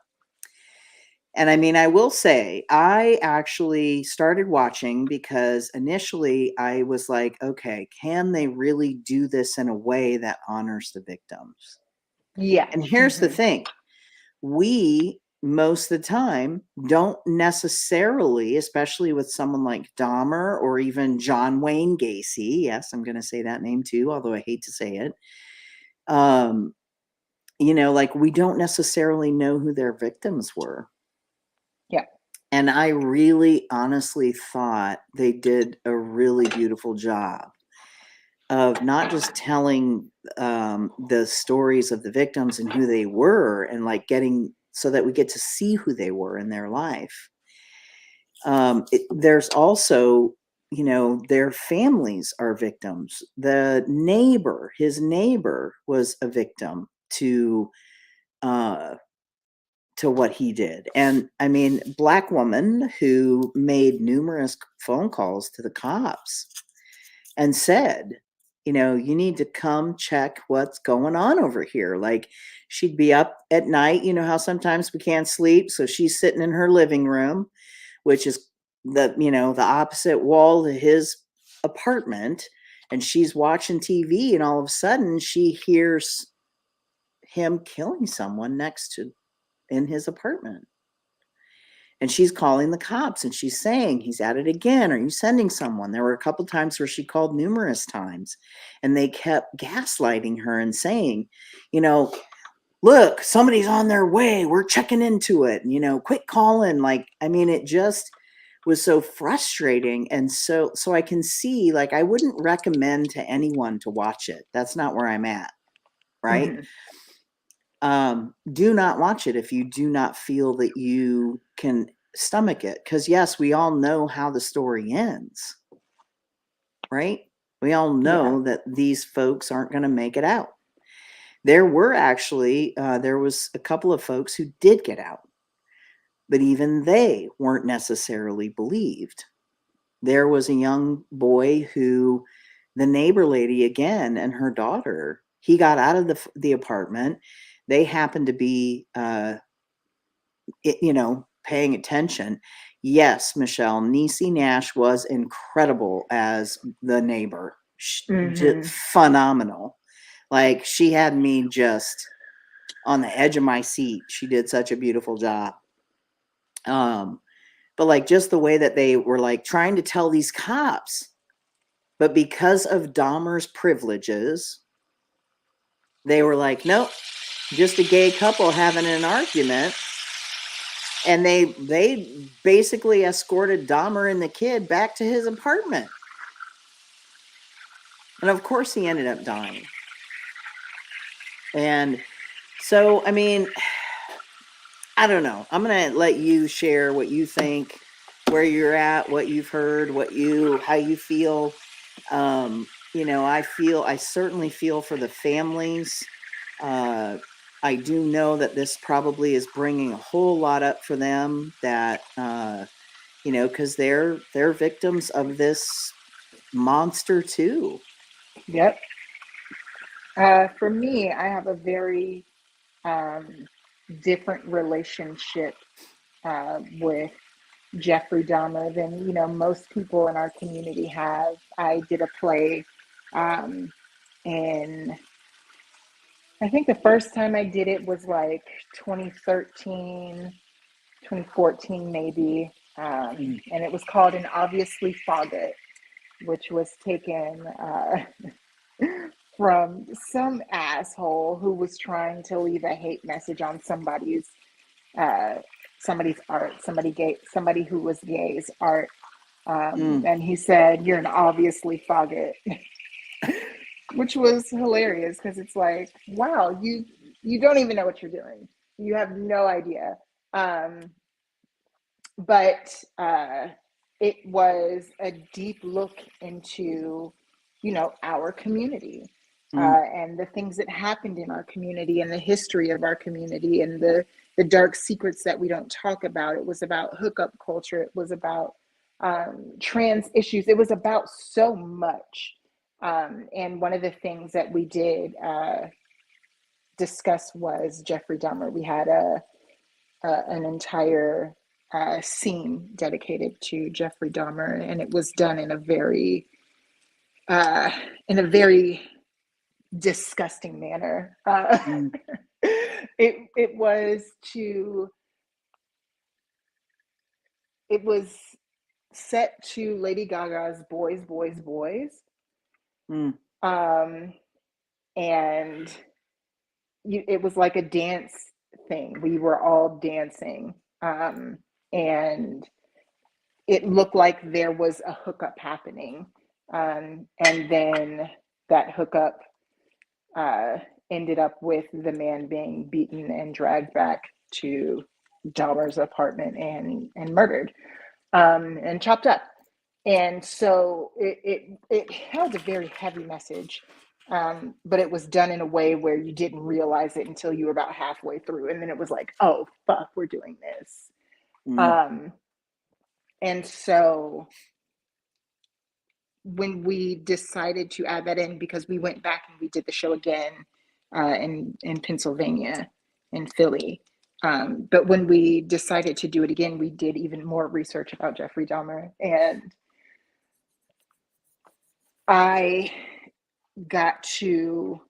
And I mean, I will say, I actually started watching because initially I was like, okay, can they really do this in a way that honors the victims? Yeah. And here's the Mhm. thing, we most of the time don't necessarily, especially with someone like Dahmer or even John Wayne Gacy. Yes, I'm going to say that name too, although I hate to say it. Like, we don't necessarily know who their victims were. Yeah. And I really honestly thought they did a really beautiful job of not just telling the stories of the victims and who they were, and like getting so that we get to see who they were in their life. There's also, their families are victims. His neighbor was a victim uh, to what he did. And I mean, Black woman who made numerous phone calls to the cops and said, you need to come check what's going on over here. Like, she'd be up at night, how sometimes we can't sleep. So she's sitting in her living room, which is the opposite wall to his apartment. And she's watching TV, and all of a sudden she hears him killing someone in his apartment. And she's calling the cops, and she's saying, he's at it again. Are you sending someone? There were a couple times where she called numerous times, and they kept gaslighting her and saying, look, somebody's on their way. We're checking into it. And, quit calling. Like, I mean, it just was so frustrating. And so I can see, like, I wouldn't recommend to anyone to watch it. That's not where I'm at. Right. Do not watch it if you do not feel that you can stomach it. Because yes, we all know how the story ends, right? We all know that these folks aren't going to make it out. There were actually, there was a couple of folks who did get out, but even they weren't necessarily believed. There was a young boy who, the neighbor lady again, and her daughter, he got out of the apartment. They happened to be, paying attention. Yes, Michelle, Niecy Nash was incredible as the neighbor. Just phenomenal. Like, she had me just on the edge of my seat. She did such a beautiful job. But like, just the way that they were like trying to tell these cops, but because of Dahmer's privileges, they were like, nope, just a gay couple having an argument. And they basically escorted Dahmer and the kid back to his apartment. And of course he ended up dying. And so, I mean, I don't know. I'm going to let you share what you think, where you're at, what you've heard, how you feel. I certainly feel for the families. I do know that this probably is bringing a whole lot up for them that, because they're victims of this monster too. Yep. For me, I have a very different relationship with Jeffrey Dahmer than most people in our community have. I did a play in, I think the first time I did it was like 2013, 2014 maybe, and it was called An Obviously Faggot, which was taken from some asshole who was trying to leave a hate message on somebody's art, somebody who was gay's art. And he said, "You're an obviously faggot," which was hilarious because it's like, wow, you don't even know what you're doing. You have no idea. But it was a deep look into, our community. And the things that happened in our community and the history of our community and the dark secrets that we don't talk about. It was about hookup culture. It was about trans issues. It was about so much. And one of the things that we did discuss was Jeffrey Dahmer. We had an entire scene dedicated to Jeffrey Dahmer, and it was done in a very disgusting manner. It was set to Lady Gaga's Boys, Boys, Boys. And it was like a dance thing. We were all dancing. And it looked like there was a hookup happening. And then that hookup ended up with the man being beaten and dragged back to Dahmer's apartment and murdered and chopped up. And so it held a very heavy message, but it was done in a way where you didn't realize it until you were about halfway through, and then it was like, oh fuck, we're doing this. Mm. And so when we decided to add that in, because we went back and we did the show again in Pennsylvania, in Philly. But when we decided to do it again, we did even more research about Jeffrey Dahmer, and I got to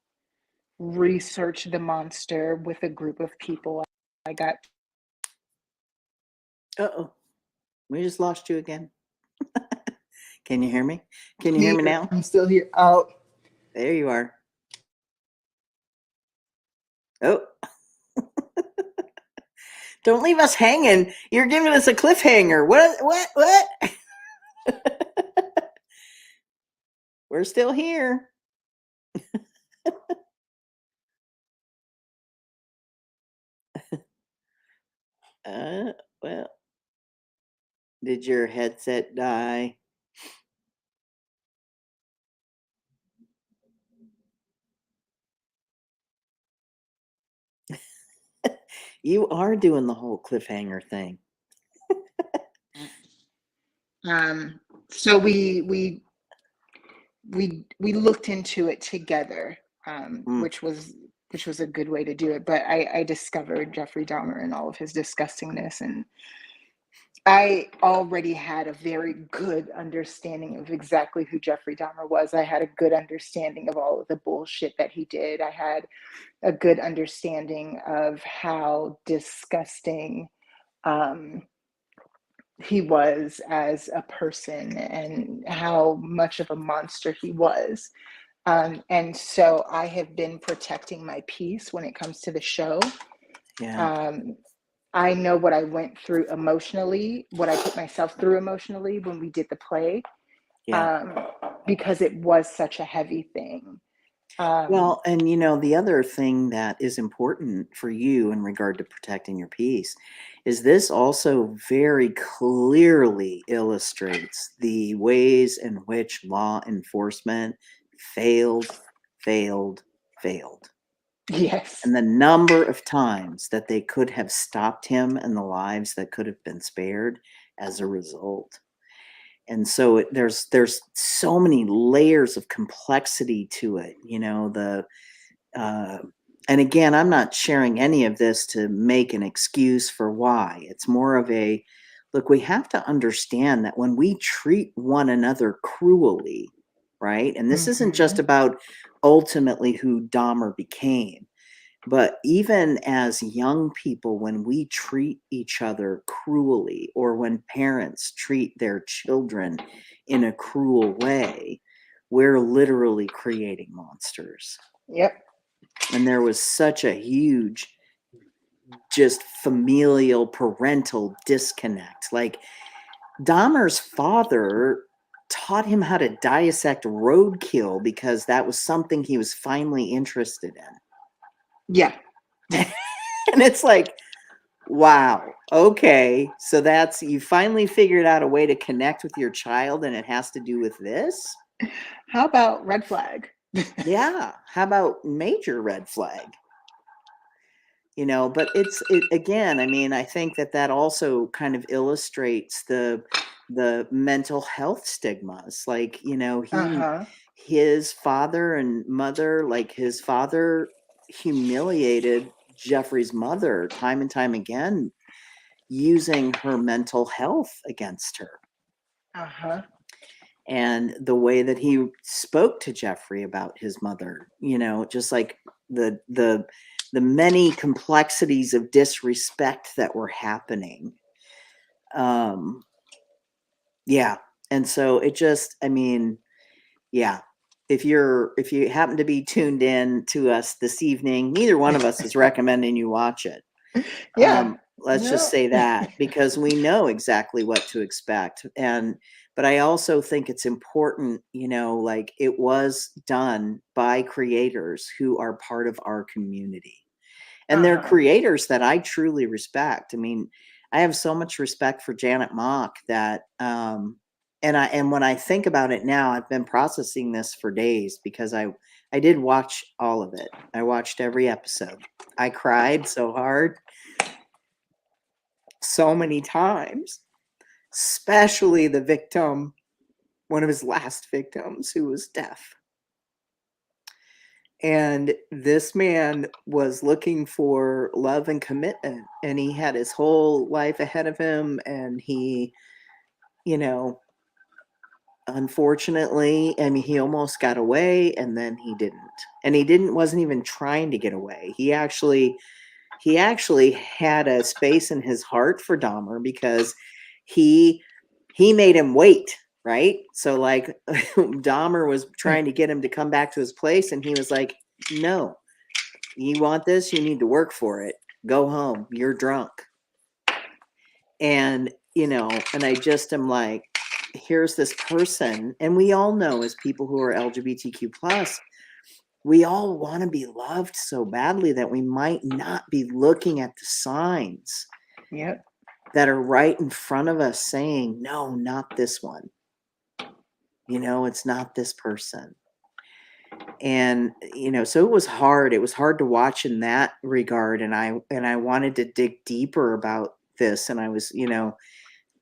research the monster with a group of people. I got. Uh-oh. We just lost you again. Can you hear me? Can you hear me now? I'm still here. Oh, there you are. Oh. Don't leave us hanging. You're giving us a cliffhanger. What? We're still here. Well, did your headset die? You are doing the whole cliffhanger thing. So we looked into it together, which was a good way to do it. But I discovered Jeffrey Dahmer and all of his disgustingness, and I already had a very good understanding of exactly who Jeffrey Dahmer was. I had a good understanding of all of the bullshit that he did. I had a good understanding of how disgusting he was as a person and how much of a monster he was. And so I have been protecting my peace when it comes to the show. Yeah. I know what I went through emotionally, what I put myself through emotionally when we did the play, Yeah. Because it was such a heavy thing. Well, and the other thing that is important for you in regard to protecting your peace is this also very clearly illustrates the ways in which law enforcement failed. Yes. And the number of times that they could have stopped him and the lives that could have been spared as a result. And so there's so many layers of complexity to it, and again, I'm not sharing any of this to make an excuse for why. It's more of a look, we have to understand that when we treat one another cruelly, right? And this isn't just about ultimately who Dahmer became, but even as young people, when we treat each other cruelly, or when parents treat their children in a cruel way, we're literally creating monsters. Yep. And there was such a huge, just familial, parental disconnect. Like Dahmer's father taught him how to dissect roadkill because that was something he was finally interested in. Yeah. And it's like, wow, okay, so that's, you finally figured out a way to connect with your child and it has to do with this? How about red flag? Yeah, how about major red flag? But it again, I mean, I think that also kind of illustrates the mental health stigmas. Like, his father and mother, like his father humiliated Jeffrey's mother time and time again, using her mental health against her. And the way that he spoke to Jeffrey about his mother, just like the many complexities of disrespect that were happening. Yeah. And so it just, I mean, yeah. If you happen to be tuned in to us this evening, neither one of us is recommending you watch it. Yeah. Let's just say that, because we know exactly what to expect. But I also think it's important, like it was done by creators who are part of our community. And they're creators that I truly respect. I mean, I have so much respect for Janet Mock that, and when I think about it now, I've been processing this for days because I did watch all of it. I watched every episode. I cried so hard so many times, especially the victim, one of his last victims who was deaf. And this man was looking for love and commitment, and he had his whole life ahead of him, and he, you know, unfortunately, I mean, he almost got away and then he didn't. And he wasn't even trying to get away. He actually had a space in his heart for Dahmer because he made him wait, right? So like Dahmer was trying to get him to come back to his place, and he was like, "No. You want this? You need to work for it. Go home. You're drunk." And, and I just am like, here's this person, and we all know as people who are LGBTQ plus, we all want to be loved so badly that we might not be looking at the signs Yep. that are right in front of us saying, no, not this one. It's not this person. And, so it was hard. It was hard to watch in that regard. And I wanted to dig deeper about this. And I was,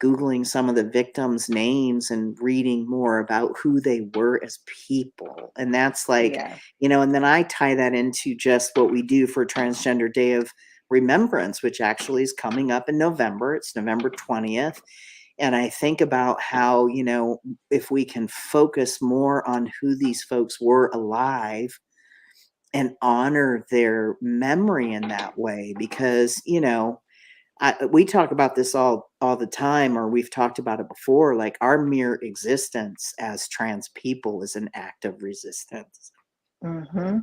Googling some of the victims' names and reading more about who they were as people. And that's like, Yeah. And then I tie that into just what we do for Transgender Day of Remembrance, which actually is coming up in November. It's November 20th. And I think about how, if we can focus more on who these folks were alive and honor their memory in that way, because, we talk about this all the time, or we've talked about it before, like our mere existence as trans people is an act of resistance. Mm-hmm.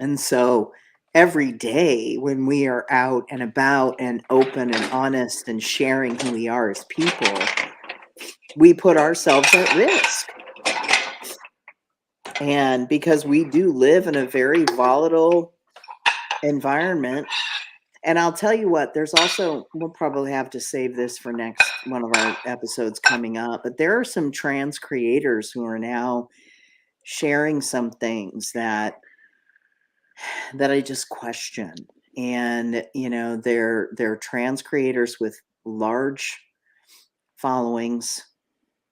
And so every day when we are out and about and open and honest and sharing who we are as people, we put ourselves at risk. And because we do live in a very volatile environment. And I'll tell you what, there's also, we'll probably have to save this for next one of our episodes coming up, but there are some trans creators who are now sharing some things that I just question. And, they're trans creators with large followings.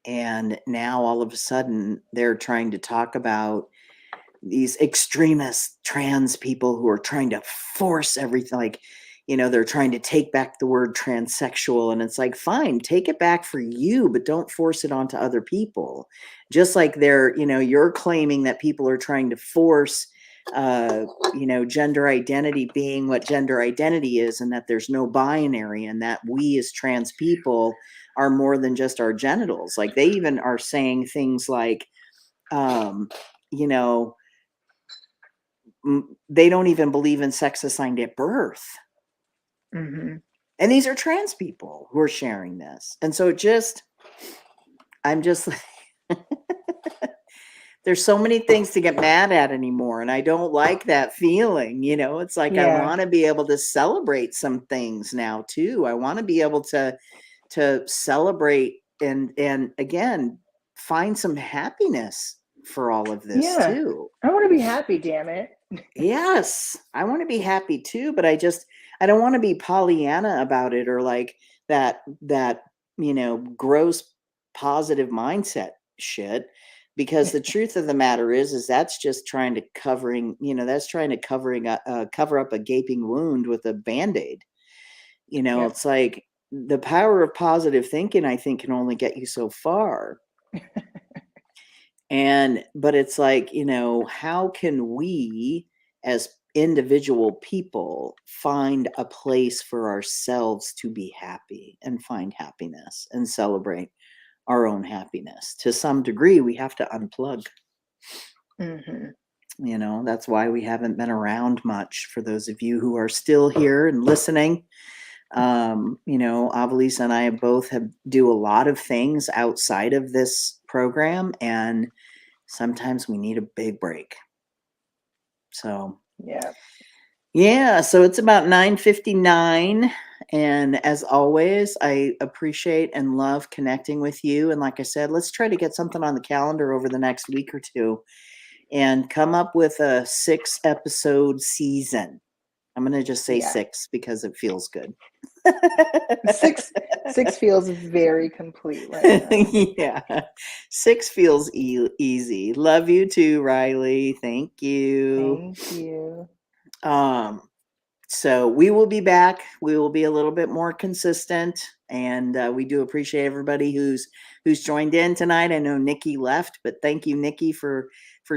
And now all of a sudden they're trying to talk about these extremist trans people who are trying to force everything, like, they're trying to take back the word transsexual, and it's like, fine, take it back for you, but don't force it onto other people. Just like you're claiming that people are trying to force gender identity being what gender identity is, and that there's no binary, and that we as trans people are more than just our genitals. Like they even are saying things like, they don't even believe in sex assigned at birth. Mm-hmm. And these are trans people who are sharing this. And so I'm just like, there's so many things to get mad at anymore. And I don't like that feeling, it's like, I want to be able to celebrate some things now too. I want to be able to celebrate and again, find some happiness for all of this too. I want to be happy, damn it. Yes, I want to be happy too, but I don't want to be Pollyanna about it, or like that gross positive mindset shit, because the truth of the matter is that's just trying to cover up a gaping wound with a Band-Aid. It's like the power of positive thinking, I think, can only get you so far. But it's like, how can we as individual people find a place for ourselves to be happy and find happiness and celebrate our own happiness? To some degree, we have to unplug. Mm-hmm. That's why we haven't been around much. For those of you who are still here and listening, Avalisa and I both do a lot of things outside of this program, and sometimes we need a big break. So, yeah. So it's about 9:59, And as always, I appreciate and love connecting with you. And like I said, let's try to get something on the calendar over the next week or two and come up with a 6-episode season. I'm going to just say Yeah. 6 because it feels good. Six feels very complete right now. Yeah. 6 feels easy. Love you too, Riley. Thank you. Thank you. So we will be back. We will be a little bit more consistent, and we do appreciate everybody who's joined in tonight. I know Nikki left, but thank you, Nikki, for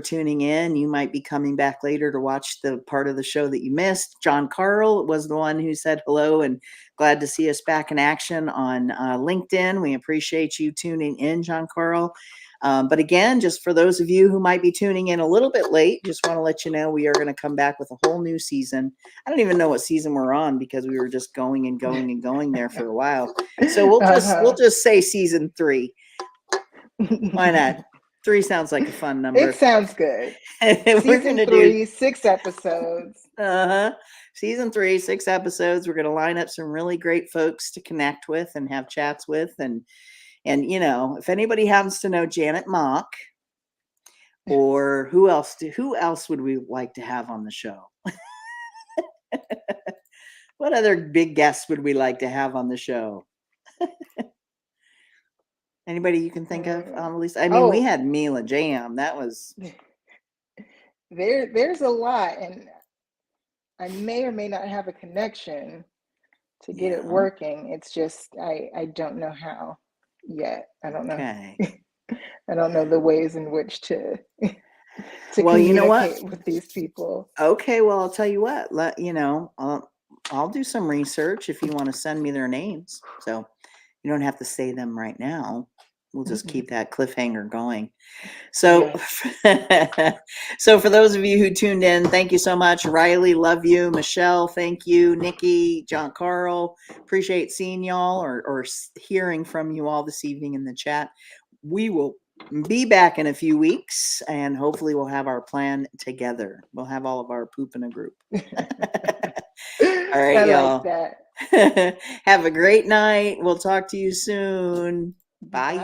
tuning in. You might be coming back later to watch the part of the show that you missed. John Carl was the one who said hello and glad to see us back in action on LinkedIn. We appreciate you tuning in, John Carl. But again, just for those of you who might be tuning in a little bit late, just want to let you know we are going to come back with a whole new season. I don't even know what season we're on because we were just going and going and going there for a while. So we'll just say season 3. Why not? 3 sounds like a fun number. It sounds good. We're Season going to 3, 6 episodes. Season 3, 6 episodes. We're going to line up some really great folks to connect with and have chats with. And you know, if anybody happens to know Janet Mock, or who else would we like to have on the show? What other big guests would we like to have on the show? Anybody you can think of, Avalisa? I mean, we had Mila Jam. That was there's a lot, and I may or may not have a connection to get it working. It's just I don't know how yet. I don't know. Okay. I don't know the ways in which to well, you know what? with these people. Okay, well, I'll tell you what. I'll do some research if you want to send me their names. So you don't have to say them right now. We'll just keep that cliffhanger going. So, so for those of you who tuned in, thank you so much. Riley, love you. Michelle, thank you. Nikki, John Carl, appreciate seeing y'all or hearing from you all this evening in the chat. We will be back in a few weeks, and hopefully we'll have our plan together. We'll have all of our poop in a group. All right, y'all. Like that. Have a great night. We'll talk to you soon. Bye.